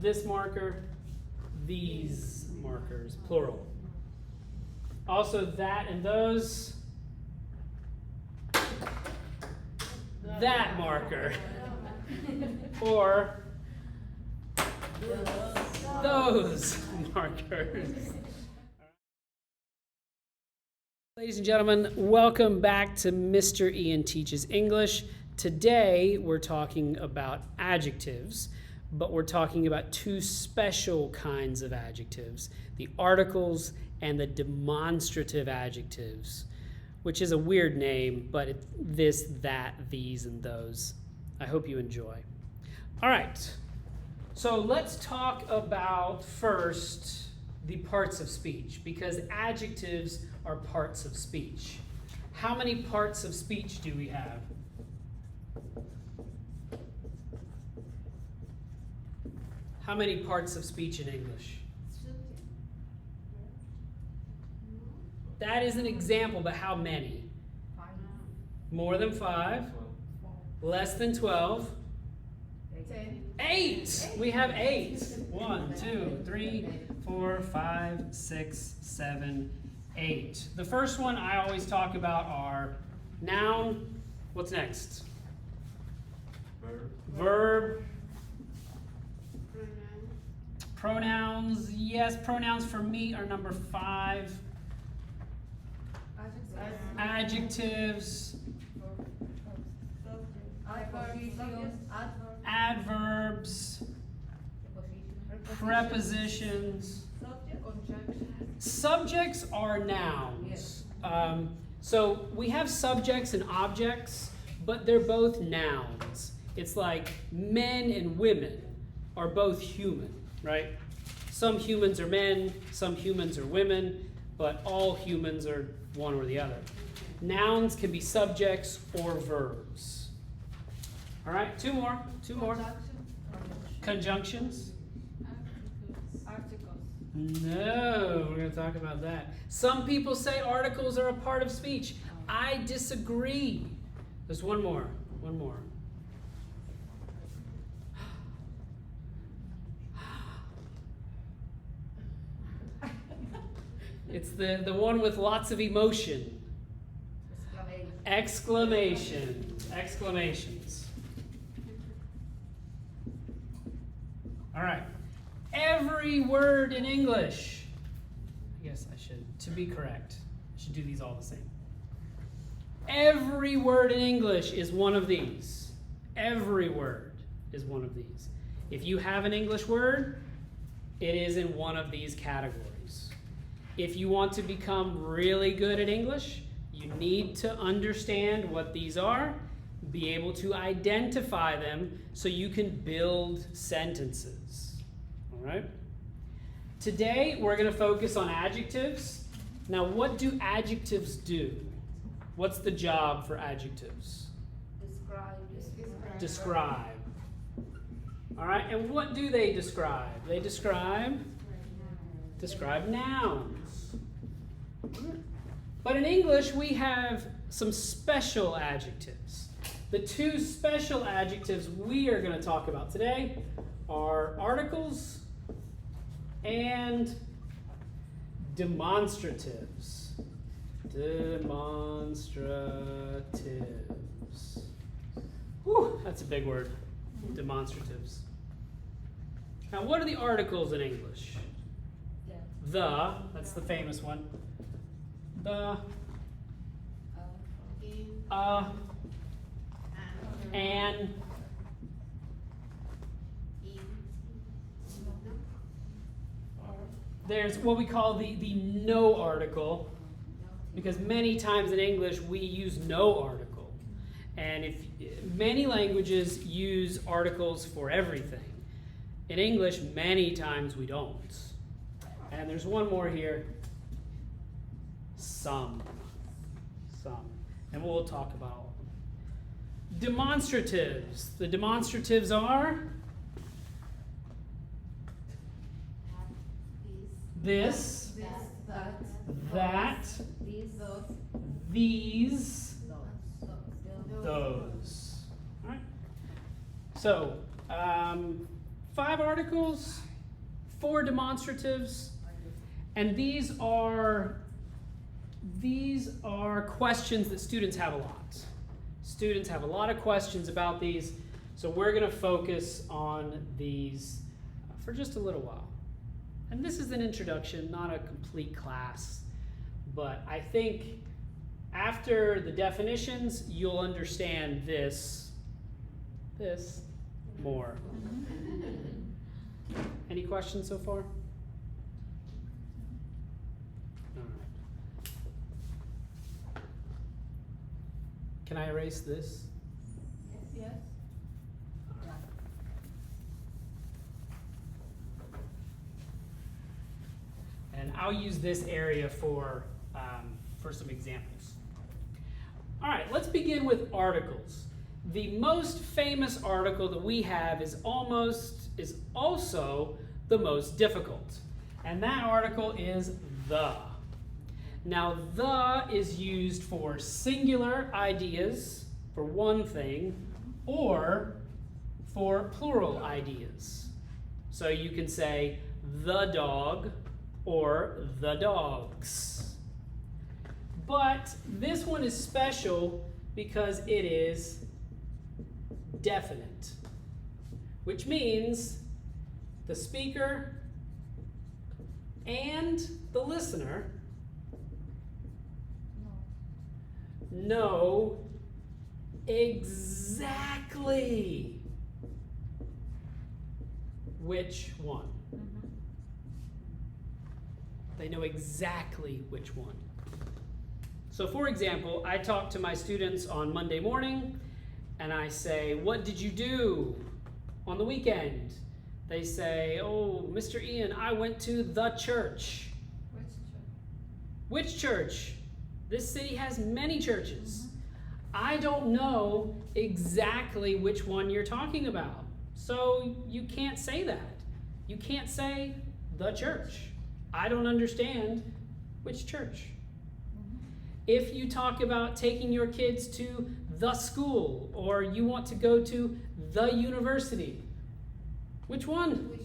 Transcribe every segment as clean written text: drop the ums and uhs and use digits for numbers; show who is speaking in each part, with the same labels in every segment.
Speaker 1: This marker, these markers, plural. Also that and those, that marker. Or those markers. Ladies and gentlemen, welcome back to Mr. Ian Teaches English. Today we're talking about adjectives, but we're talking about two special kinds of adjectives, the articles and the demonstrative adjectives, which is a weird name, but it's this, that, these, and those. I hope you enjoy. All right, so let's talk about first the parts of speech, because adjectives are parts of speech. How many parts of speech do we have? How many parts of speech in English? That is an example, but how many? More than 5? Less than 12? 8! We have 8. 1, 2, 3, 4, 5, 6, 7, 8. The first one I always talk about are noun. What's next? Verb. Pronouns. Yes, pronouns for me are number 5. Adjectives. Adverbs. Prepositions. Subjects are nouns. So we have subjects and objects, but they're both nouns. It's like men and women are both human, right? Some humans are men, some humans are women, but all humans are one or the other. Nouns can be subjects or verbs. All right, two more. Conjunctions. No, we're going to talk about that. Some people say articles are a part of speech. I disagree. There's one more. It's the one with lots of emotion. Exclamations. All right. Every word in English. I guess I should, to be correct, I should do these all the same. Every word in English is one of these. Every word is one of these. If you have an English word, it is in one of these categories. If you want to become really good at English, you need to understand what these are, be able to identify them so you can build sentences. All right? Today, we're going to focus on adjectives. Now, what do adjectives do? What's the job for adjectives? Describe. All right, and what do they describe? They describe nouns. But in English, we have some special adjectives. The two special adjectives we are going to talk about today are articles and demonstratives. Whew, that's a big word. Demonstratives. Now, what are the articles in English? The, that's the famous one. The, an, there's what we call the no article, because many times in English we use no article. And if many languages use articles for everything. In English, many times we don't. And there's one more here. Some. And we'll talk about all of them. Demonstratives. The demonstratives are this, that, these, those. All right. So, 5 articles, 4 demonstratives, and these are questions that students have a lot. Students have a lot of questions about these, so we're going to focus on these for just a little while. And this is an introduction, not a complete class, but I think after the definitions, you'll understand this more. Any questions so far? All right. Can I erase this?
Speaker 2: Yes.
Speaker 1: All right. And I'll use this area for some examples. All right, let's begin with articles. The most famous article that we have is also the most difficult. And that article is the. Now, the is used for singular ideas, for one thing, or for plural ideas. So you can say the dog or the dogs. But this one is special because it is definite, which means the speaker and the listener know exactly which one. They know exactly which one. So for example, I talk to my students on Monday morning and I say, what did you do on the weekend? They say, oh, Mr. Ian, I went to the church. Which church? This city has many churches. I don't know exactly which one you're talking about. So you can't say that. You can't say the church. I don't understand which church. If you talk about taking your kids to the school or you want to go to the university, which one?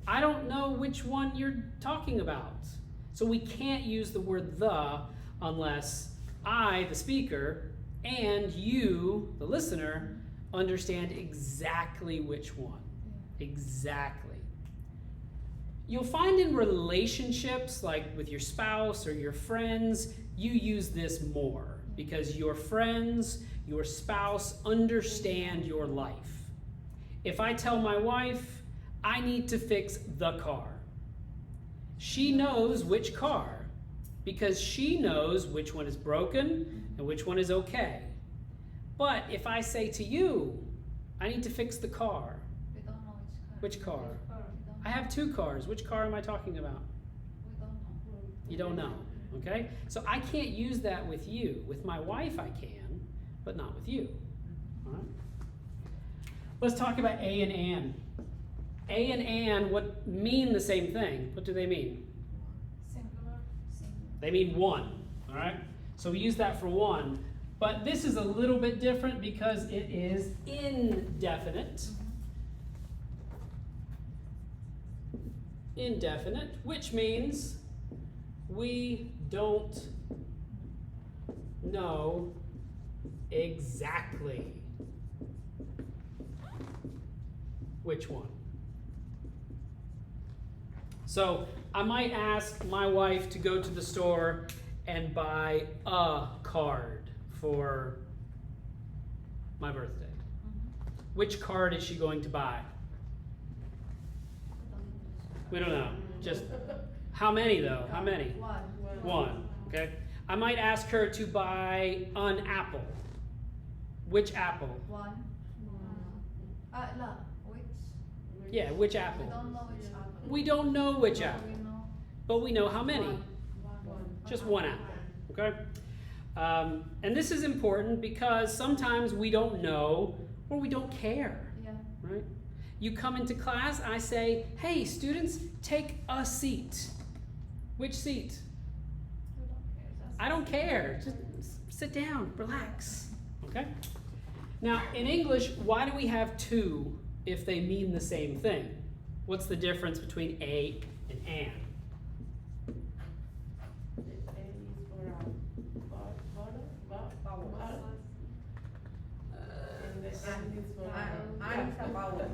Speaker 1: I don't know which one you're talking about. So we can't use the word the unless I, the speaker, and you, the listener, understand exactly which one. Exactly. You'll find in relationships, like with your spouse or your friends, you use this more because your friends, your spouse understand your life. If I tell my wife, I need to fix the car, she knows which car because she knows which one is broken and which one is okay. But if I say to you, I need to fix the car,
Speaker 2: We don't know
Speaker 1: which car?
Speaker 2: We don't
Speaker 1: I have 2 cars. Which car am I talking about?
Speaker 2: We don't know.
Speaker 1: You don't know, okay? So I can't use that with you. With my wife I can, but not with you, all right? Let's talk about a and an. A and an what mean the same thing. What do they mean?
Speaker 2: Singular.
Speaker 1: They mean one, all right? So we use that for one, but this is a little bit different because it is indefinite. Indefinite, which means we don't know exactly which one. So I might ask my wife to go to the store and buy a card for my birthday. Which card is she going to buy? We don't know. Just how many though? How many? One. Okay. I might ask her to buy an apple. Which apple?
Speaker 2: One. Which?
Speaker 1: Yeah, which apple?
Speaker 2: We don't know which apple.
Speaker 1: We don't know which apple,
Speaker 2: We know
Speaker 1: but we know how many.
Speaker 2: one.
Speaker 1: Just one apple. Okay. And this is important because sometimes we don't know or we don't care.
Speaker 2: Yeah.
Speaker 1: Right? You come into class, I say, hey, students, take a seat. Which seat?
Speaker 2: We don't care. Just
Speaker 1: I don't care. Just sit down, relax. Okay? Now, in English, why do we have 2 if they mean the same thing. What's the difference between a and an?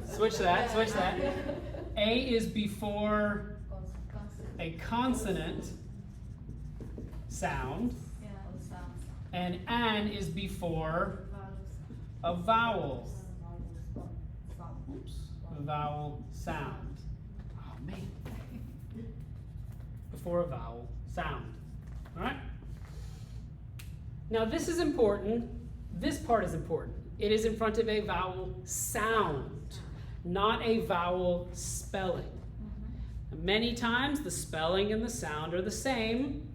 Speaker 1: Switch that, switch that. A is before a consonant sound, and an is before a vowel. Oops, a vowel sound. Oh man. Before a vowel sound. Alright? Now this is important. This part is important. It is in front of a vowel sound, not a vowel spelling. Many times the spelling and the sound are the same,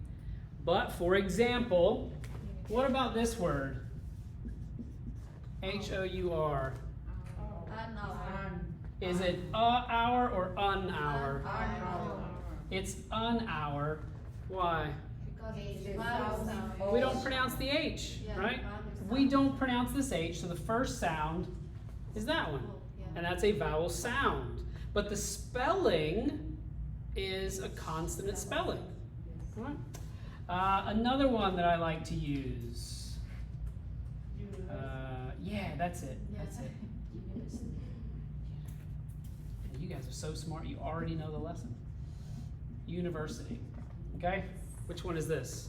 Speaker 1: but for example, what about this word? H-O-U-R. Is it hour or an hour? It's an hour. Why? We don't pronounce the H, right? We don't pronounce this H, so the first sound is that one. And that's a vowel sound. But the spelling is a consonant spelling. Right? Another one that I like to use. Yeah, that's it. That's it. You guys are so smart, you already know the lesson. University. Okay? Which one is this?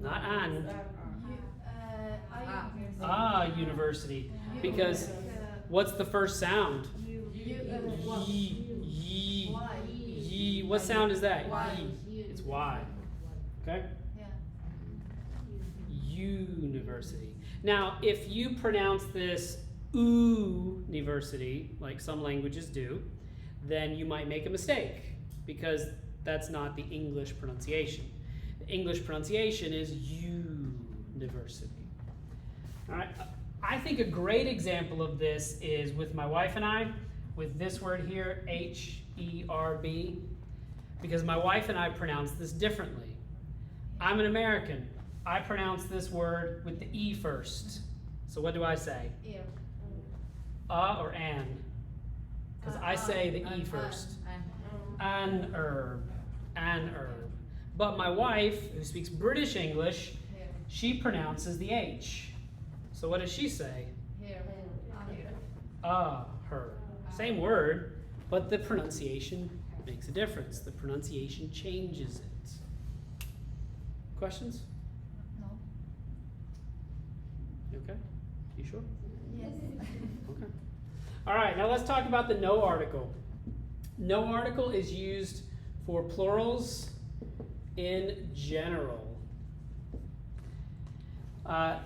Speaker 1: Not an. University. Because what's the first sound? Ye. What sound is that? Ye. It's Y. Okay? University. Now, if you pronounce this university, like some languages do, then you might make a mistake because that's not the English pronunciation. The English pronunciation is university. All right. I think a great example of this is with my wife and I, with this word here, H-E-R-B, because my wife and I pronounce this differently. I'm an American. I pronounce this word with the E first. So what do I say? Or an? Because I say the E first. An herb. But my wife, who speaks British English, she pronounces the H. So what does she say? Her. Same word, but the pronunciation makes a difference. The pronunciation changes it. Questions?
Speaker 2: No.
Speaker 1: You okay? You sure?
Speaker 2: Yes.
Speaker 1: Okay. All right, now let's talk about the no article. No article is used for plurals in general.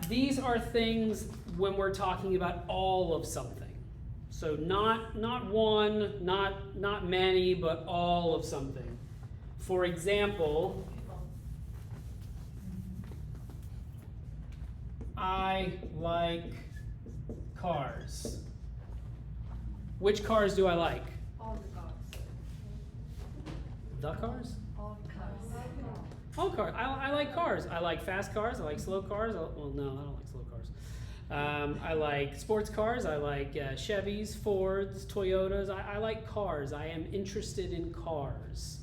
Speaker 1: These are things when we're talking about all of something. So not one, not many, but all of something. For example, I like cars. Which cars do I like?
Speaker 2: All the cars.
Speaker 1: The cars?
Speaker 2: All cars.
Speaker 1: All cars. I like cars. I like fast cars. I like slow cars. Well, no, I don't like slow cars. I like sports cars. I like Chevys, Fords, Toyotas. I like cars. I am interested in cars.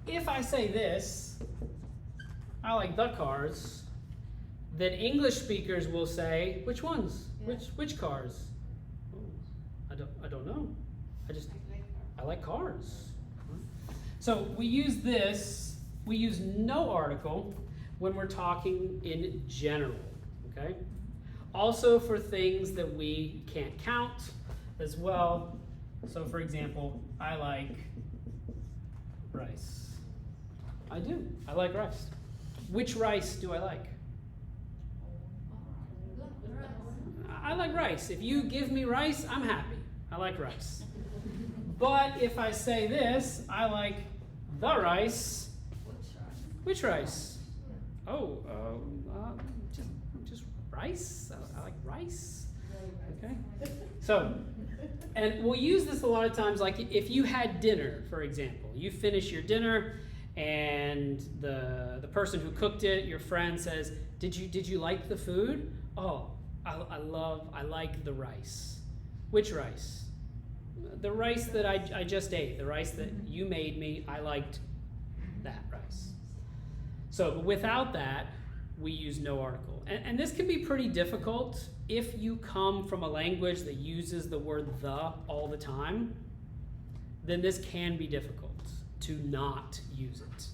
Speaker 1: If I say this, I like the cars, then English speakers will say, which ones?
Speaker 2: Yeah.
Speaker 1: Which cars? Oh, I don't know. I like cars. So we use this, we use no article when we're talking in general, okay? Also for things that we can't count as well. So for example, I like rice. I do, I like rice. Which rice do I like? I like rice. If you give me rice, I'm happy. I like rice. But if I say this, I like the rice. Which rice? Oh, just rice. I like rice. Okay. So, and we'll use this a lot of times. Like if you had dinner, for example, you finish your dinner, and the person who cooked it, your friend says, "Did you like the food?" Oh, I like the rice. Which rice? The rice that I just ate, the rice that you made me, I liked that rice. So without that, we use no article. And this can be pretty difficult if you come from a language that uses the word the all the time. Then this can be difficult to not use it.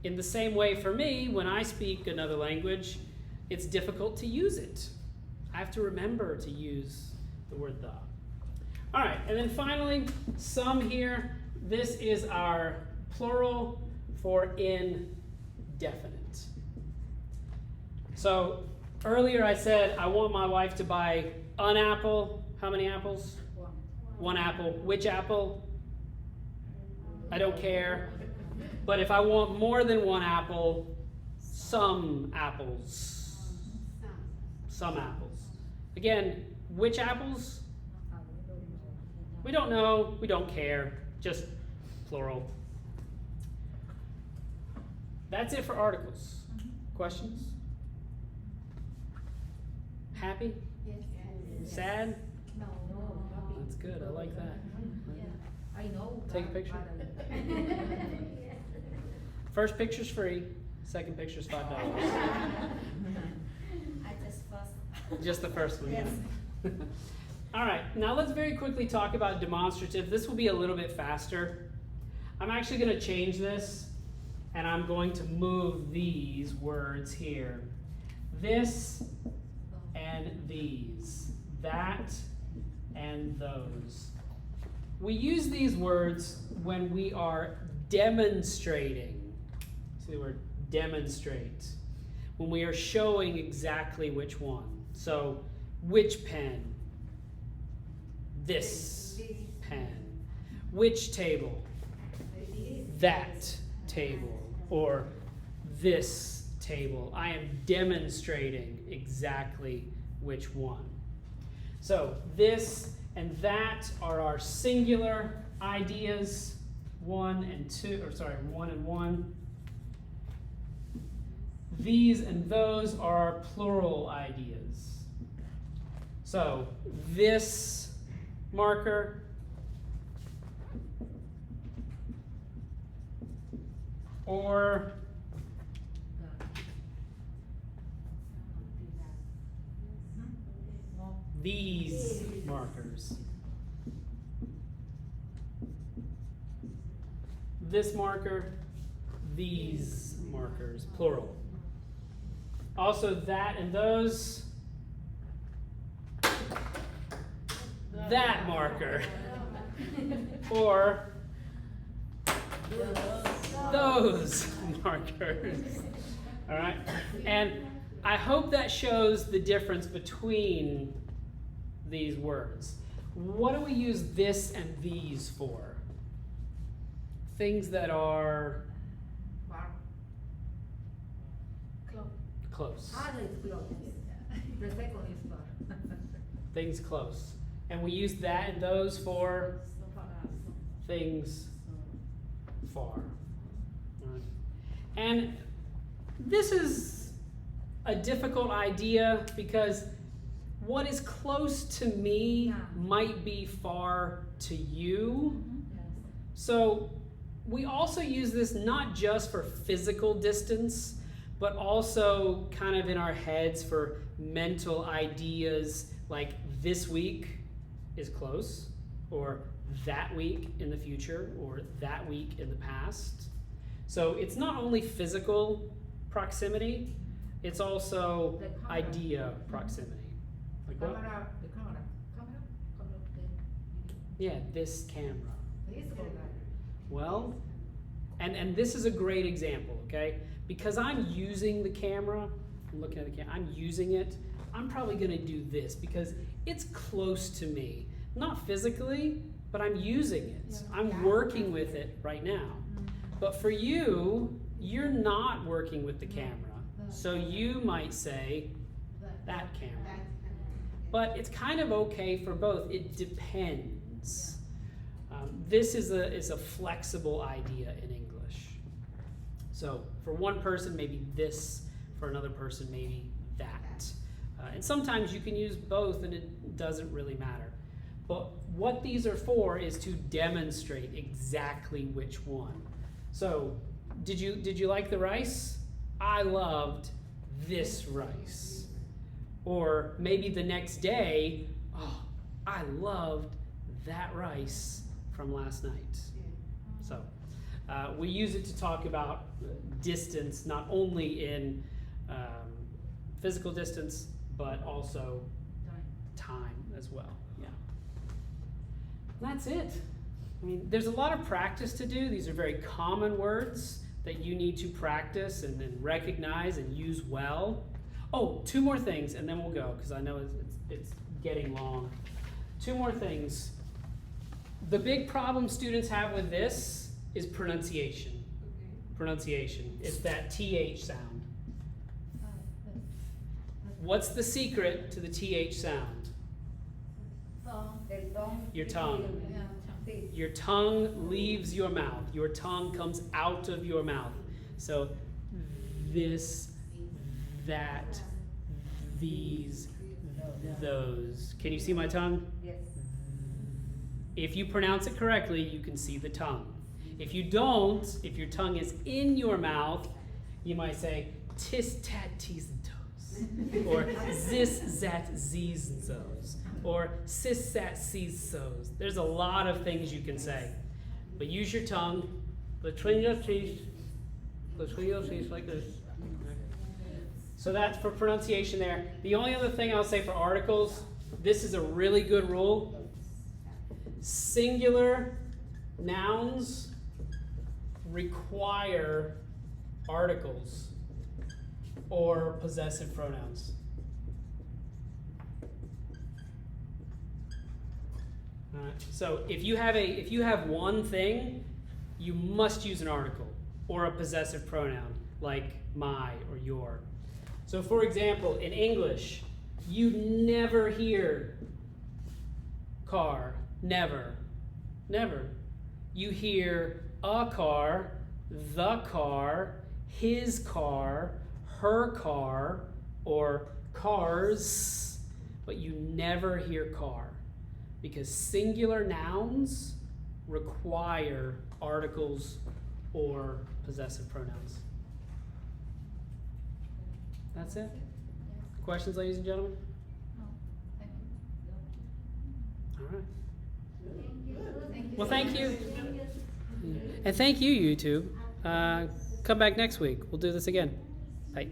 Speaker 1: In the same way for me, when I speak another language, it's difficult to use it. I have to remember to use the word the. All right, and then finally, some here. This is our plural for indefinite. So earlier I said I want my wife to buy an apple. How many apples? One apple. Which apple? I don't care. But if I want more than one apple, some apples. Some apples. Again, which apples? We don't know. We don't care. Just plural. That's it for articles. Questions? Happy?
Speaker 2: Yes.
Speaker 1: Sad?
Speaker 2: No.
Speaker 1: That's good. I like that.
Speaker 2: I know.
Speaker 1: Take a picture. First picture's free. Second picture's $5.
Speaker 2: I just first.
Speaker 1: Just the first one.
Speaker 2: Yes.
Speaker 1: Yeah. All right. Now let's very quickly talk about demonstrative. This will be a little bit faster. I'm actually going to change this, and I'm going to move these words here. This and these. That and those. We use these words when we are demonstrating. See the word demonstrate. When we are showing exactly which one. So, which pen? This pen. Which table? That table. Or this table. I am demonstrating exactly which one. So, this and that are our singular ideas, one and one. These and those are our plural ideas. So this marker or these markers. This marker, these markers, plural. Also that and those, that marker, or those markers. All right? And I hope that shows the difference between these words. What do we use this and these for? Things that are close.
Speaker 2: The second is far.
Speaker 1: Things close. And we use that and those for things far. Right. And this is a difficult idea because what is close to me might be far to you. So we also use this not just for physical distance, but also kind of in our heads for mental ideas like this week is close, or that week in the future, or that week in the past. So it's not only physical proximity, it's also idea proximity. Like what?
Speaker 2: The camera.
Speaker 1: Yeah, this camera. Well, and this is a great example, okay? Because I'm using the camera, I'm looking at the camera, I'm using it, I'm probably gonna do this because it's close to me. Not physically, but I'm using it. I'm working with it right now. But for you, you're not working with the camera. So you might say, that camera. But it's kind of okay for both. It depends. This is a flexible idea in English. So for one person, maybe this. For another person, maybe that. And sometimes you can use both and it doesn't really matter. But what these are for is to demonstrate exactly which one. So, did you like the rice? I loved this rice. Or maybe the next day, oh, I loved that rice from last night. So, we use it to talk about distance, not only in physical distance, but also time as well. Yeah. And that's it. I mean, there's a lot of practice to do. These are very common words that you need to practice and then recognize and use well. Oh, two more things, and then we'll go, because I know it's getting long. Two more things. The big problem students have with this is pronunciation. Pronunciation. It's that TH sound. What's the secret to the TH sound? Your tongue. Your tongue leaves your mouth. Your tongue comes out of your mouth. So this, that, these, those. Can you see my tongue?
Speaker 2: Yes.
Speaker 1: If you pronounce it correctly, you can see the tongue. If you don't, if your tongue is in your mouth, you might say tis, tat, tees, and toes. Or zis, zat, zees, and zoes. Or sis, sat, sees, so's. There's a lot of things you can say. But use your tongue between your teeth like this. So that's for pronunciation there. The only other thing I'll say for articles, this is a really good rule. Singular nouns require articles or possessive pronouns. So if you have one thing, you must use an article or a possessive pronoun like my or your. So for example, in English, you never hear car. Never. Never. You hear a car, the car, his car, her car, or cars, but you never hear car. Because singular nouns require articles or possessive pronouns. That's it. Questions, ladies and gentlemen? All right. Well, thank you. And thank you, YouTube. Come back next week. We'll do this again. Bye.